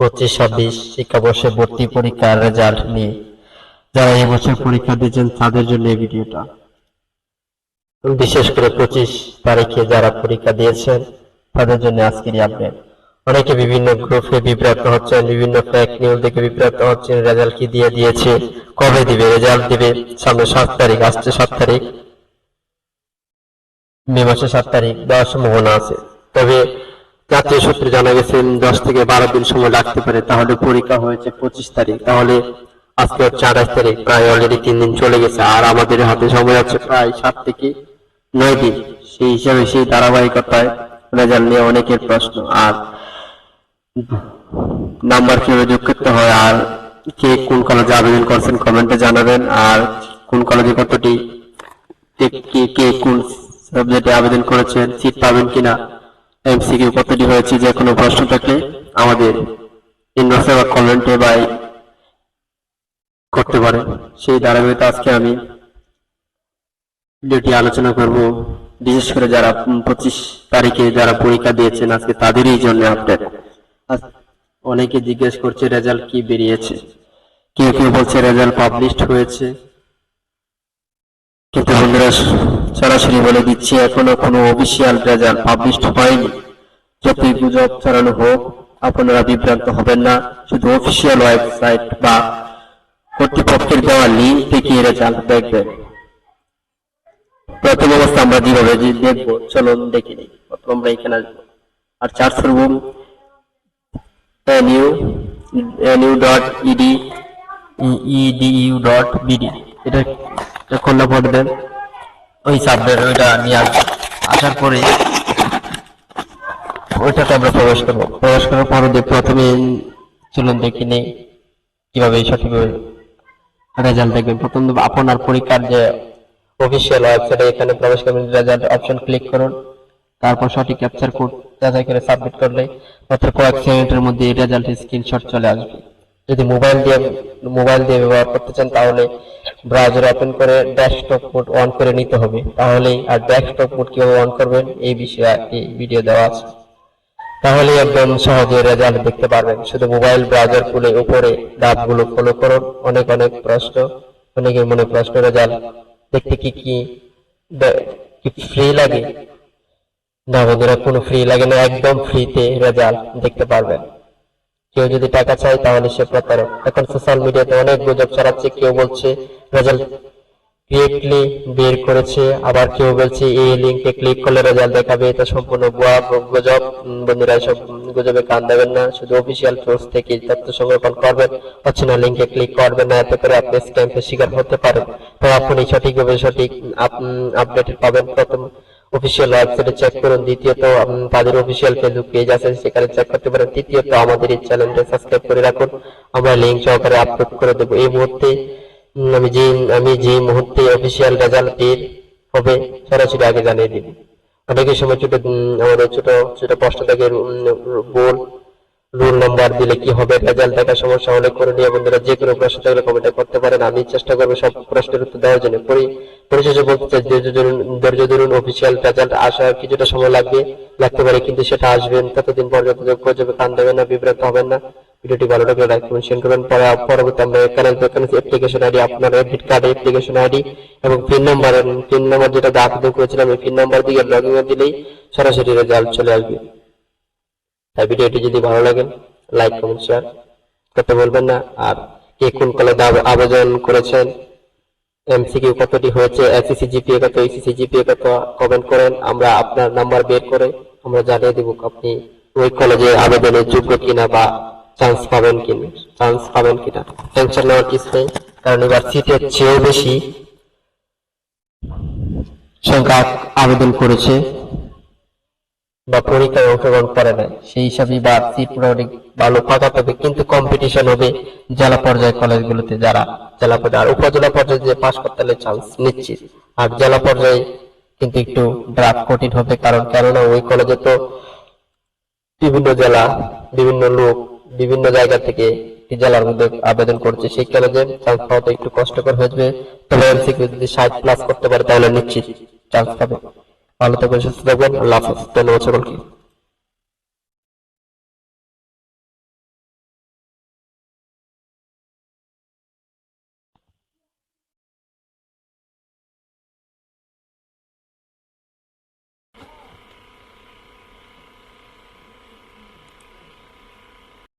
25-26 শিক্ষাবর্ষে ভর্তি পরীক্ষার রেজাল্ট নিয়ে যারা এই বছর পরীক্ষা দিয়েছেন তাদের জন্য এই ভিডিওটা। বিশেষ করে 25 তারিখে যারা পরীক্ষা দিয়েছেন তাদের জন্য আজকের এই আপডেট। অনেকে বিভিন্ন গ্রুপে বিভ্রান্ত হচ্ছেন, বিভিন্ন ফেক নিউজ দেখে বিভ্রান্ত হচ্ছেন। রেজাল্ট কি দিয়ে দিয়েছে, কবে দিবে, রেজাল্ট দিবে সামনে 7 তারিখ, আসছে 7 তারিখ, মে মাসের 7 তারিখ দেওয়ার সম্ভাবনা আছে। তবে জাতীয় সূত্রে জানা গেছে 10 থেকে 12 দিন সময় লাগতে পারে। তাহলে পরীক্ষা হয়েছে 25 তারিখ, তাহলে আজকে হচ্ছে 28 তারিখ, প্রায় অলরেডি 3 দিন চলে গেছে। আর আমাদের হাতে সময় আছে প্রায় 7 থেকে 9 দিন। সেই হিসাবে সেই ধারাবাহিকতায় রেজাল্ট নিয়ে অনেকের প্রশ্ন, আর নাম্বার কিভাবে যোগ করতে হয়, আর কে কোন কলেজে আবেদন করছেন কমেন্টে জানাবেন। আর কোন কলেজে কতটি, কে কোন সাবজেক্টে আবেদন করেছেন, সিট পাবেন কিনা, এমসিকিউ কতটি হয়েছে, যে কোনো প্রশ্ন থাকলে আমাদের ইনবক্সে বা কমেন্টে বাই করতে পারেন। সেই ধারাবাহিকতা আজকে আমি ভিডিওটি আলোচনা করব। বিশেষ করে যারা 25 তারিখে যারা পরীক্ষা দিয়েছেন আজকে তাদেরই জন্য আপডেট। অনেকে জিজ্ঞেস করছে রেজাল্ট কি বেরিয়েছে, কেউ কেউ বলছে রেজাল্ট পাবলিশড হয়েছে, কিন্তু বন্ধুরা সরাসরি বলে দিচ্ছি এখনো কোনো অফিসিয়াল রেজাল্ট পাবলিশড হয়নি। যতই গুজব ছড়ানো হোক আপনারা বিভ্রান্ত হবেন না। শুধু অফিসিয়াল ওয়েবসাইট বা কর্তৃপক্ষের দেওয়া লিঙ্ক থেকে রেজাল্ট দেখবেন। প্রথম অবস্থা আমরা যেভাবে দেখবো, চলুন দেখে নিই। প্রথম আমরা এখানে আসবো আর সার্চ করবো nu.edu.bd। এটা খোলা পড়ে দেন, ওই সাবজেক্ট ওইটা নিয়ে আসবো। আসার পরে ওইটাতে আমরা প্রবেশ করবো। প্রবেশ করার পরে প্রথমে চলুন দেখে নিই কিভাবে সঠিকভাবে রেজাল্ট দেখবেন। প্রথম আপনার পরীক্ষার যে অফিসিয়াল ওয়েবসাইটে এখানে প্রবেশ করবেন, রেজাল্ট অপশন ক্লিক করুন। তারপর সঠিক ক্যাপচার কোড যাচাই করে সাবমিট করলে মাত্র কয়েক সেকেন্ডের মধ্যে এই রেজাল্টের স্ক্রিনশট চলে আসবে। যদি মোবাইল দিয়ে ব্যবহার করতে চান তাহলে ব্রাউজার ওপেন করে ডেস্কটপ মোড অন করে নিতে হবে। তাহলেই, আর ডেস্কটপ মোড কিভাবে অন করবেন এই বিষয়ে একটি ভিডিও দেওয়া আছে, তাহলে একদম সহজে রেজাল্ট দেখতে পারবেন। শুধু মোবাইল ব্রাউজার খুলে উপরে ধাপগুলো ফলো করুন। অনেক প্রশ্ন, অনেকের মনে প্রশ্ন রেজাল্ট দেখতে কি ফ্রি লাগে? না বন্ধুরা, কোনো ফ্রি লাগে না, একদম ফ্রিতে রেজাল্ট দেখতে পারবেন। কেউ যদি টাকা চায় তাহলে সে প্রতারক। এখন সোশ্যাল মিডিয়াতে অনেক গুজব ছড়াচ্ছে। কেউ বলছে রেজাল্ট ডিরেক্টলি বের করেছে, আবার কেউ বলছে এই লিঙ্কে ক্লিক করলে রেজাল্ট দেখাবে। এটা সম্পূর্ণ ভুয়া গুজব। বন্ধুরা, এসব গুজবে কান দেবেন না। শুধু অফিসিয়াল সোর্স থেকে তথ্য সংরক্ষণ করবেন, অচেনা লিঙ্কে ক্লিক করবেন না। এতে করে আপনি স্ক্যামের শিকার হতে পারেন। তো আপনি সঠিকভাবে সঠিক আপডেট পাবেন। প্রথম অফিসিয়াল ওয়েবসাইটে চেক করুন। দ্বিতীয়ত তাদের অফিসিয়াল ফেসবুক পেজ আছে, সেখানে চেক করতে পারেন। তৃতীয়ত আমাদের এই চ্যানেলটা সাবস্ক্রাইব করে রাখুন, আমরা লিঙ্ক সহকারে আপলোড করে দেবো। এই মুহূর্তে আমি যে মুহূর্তে অফিসিয়াল রেজাল্ট বের হবে সরাসরি আগে জানিয়ে দিন। অনেকের সময় আমাদের ছোট প্রশ্ন থাকে, রোল নাম্বার দিলে কি হবে, রেজাল্ট দেখার সমস্যা হলে করণীয়। বন্ধুরা, যে কোনো প্রশ্ন থাকলে কমেন্টে করতে পারেন, আমি চেষ্টা করবো সব প্রশ্নের উত্তর দেওয়ার জন্য। পরিশেষে বলতে চাই, ধৈর্য ধরুন। অফিসিয়াল রেজাল্ট আসার কিছুটা সময় লাগতে পারে, কিন্তু সেটা আসবেন। ততদিন পর্যন্ত গুজবে কান দেবেন না, বিভ্রান্ত হবেন না। ভিডিওটি ভালো লাগলে লাইক করুন, শেয়ার করবেন। পরবর্তী আমরা অ্যাপ্লিকেশন আইডি, আপনার এডমিট কার্ড অ্যাপ্লিকেশন আইডি এবং পিন নাম্বার যেটা আবেদন করেছিলাম এই পিন নাম্বার দিয়ে লগইন দিলেই সরাসরি রেজাল্ট চলে আসবে। তাই ভিডিওটি যদি ভালো লাগে লাইক কমেন্ট শেয়ার করতে বলবেন না। আর কে কোন কলেজে আবেদন করেছেন, এমসিকিউ কতটি হয়েছে, এসএসসি জিপিএ কত, এইচএসসি জিপিএ কত কমেন্ট করেন। আমরা আপনার নাম্বার বের করে আমরা জানিয়ে দেব আপনি ওই কলেজে আবেদনের যোগ্য কিনা বা চান্স পাবেন কিনা। টেনশন নেওয়ার কিছু নেই, কারণ এবার সিটের চেয়েও বেশি সংখ্যা আবেদন করেছে বা পরীক্ষায় অংশগ্রহণ করে নাই। সেই হিসাবে বা সিট মোটামুটি ভালো ফাঁকা পাবে, কিন্তু কম্পিটিশন হবে জেলা পর্যায়ে কলেজগুলোতে। যারা জেলা পর্যায়ে আর উপজেলা পর্যায়ে যে পাশ করতে হলে চান্স নিশ্চিত। আর জেলা পর্যায়ে কিন্তু একটু ড্রাফট কঠিন হবে, কেননা ওই কলেজে তো বিভিন্ন জেলা, বিভিন্ন লোক বিভিন্ন জায়গা থেকে জেলার মধ্যে আবেদন করছে। সেই কলেজে চান্স পাওয়া একটু কষ্টকর হয়ে যাবে। তবে এমসিকিউ যদি 60+ করতে পারে তাহলে নিশ্চিত চান্স পাবে। ভালো থাকবেন, সুস্থ থাকবেন। আল্লাহ হাফেজ। ধন্যবাদ সকলকে।